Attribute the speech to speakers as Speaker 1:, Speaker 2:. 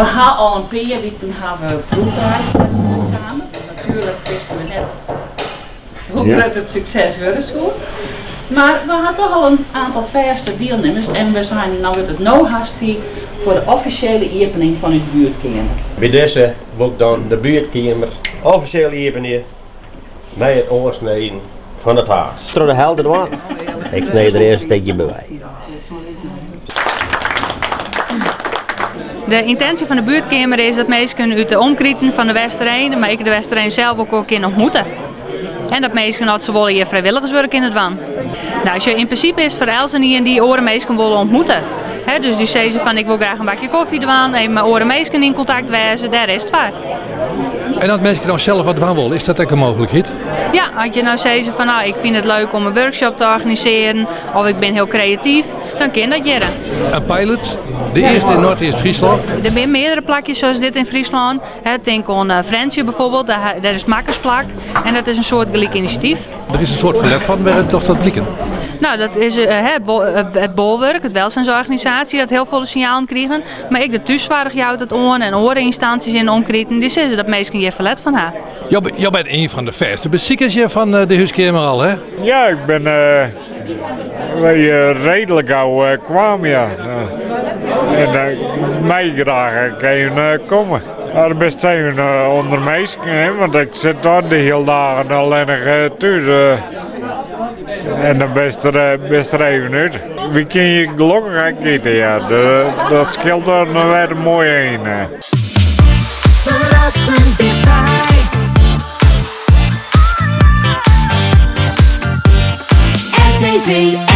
Speaker 1: We gaan al een paar weken proefdraaien samen. Natuurlijk wisten we net hoe groot het succes wordt school. Maar we hadden toch al een aantal vaste deelnemers en we zijn het nou hastig voor de officiële opening van het buurtkamer.
Speaker 2: Bij deze wil ik dan de buurtkamer officieel openen met het oorsnijden van het haas. Door de helder door. Ik snijd er eerst een stukje bij.
Speaker 3: De intentie van de buurtkamer is dat mensen uit de omkrieten van de Westerijn, maar ik de Westerijn zelf ook kunnen ontmoeten. En dat mensen dat ze willen hier vrijwilligerswerk in het doen. Nou, als je in principe is voor Elsen die in die oren mensen willen ontmoeten. Dus die zeggen van ik wil graag een bakje koffie doen, even met oren mensen in contact wezen, daar is het voor.
Speaker 4: En dat mensen nou zelf wat doen willen, is dat ook een mogelijkheid?
Speaker 3: Ja, als je nou zegt van nou ik vind het leuk om een workshop te organiseren of ik ben heel creatief, dan kan dat jaren.
Speaker 4: Een pilot, de eerste in Noord-Friesland.
Speaker 3: Er zijn meerdere plakjes zoals dit in Friesland. Denk aan Fransje bijvoorbeeld, daar is Makkersplak en dat is een soort gelijk initiatief.
Speaker 4: Er is een soort verlet van, waar het toch dat blikken?
Speaker 3: Nou, dat is het bolwerk, het welzijnsorganisatie, dat heel veel signalen krijgen. Maar ik de thuiswaardig houdt het on en andere instanties in omkrieten, die zeggen dat mensen hier verlet van haar.
Speaker 4: Jij bent een van de verste bezoekers van de huiskamer al, hè?
Speaker 5: Ja, ik ben redelijk gauw kwam, ja. En mij graag kunnen komen. Er best zijn onder mensen, want ik zit daar de hele dagen alleen thuis. En dan best er even uit. Wie kun je gelukkig eten, ja. Dat scheelt er nog weer mooi heen.
Speaker 6: Verrassend dichtbij. RTV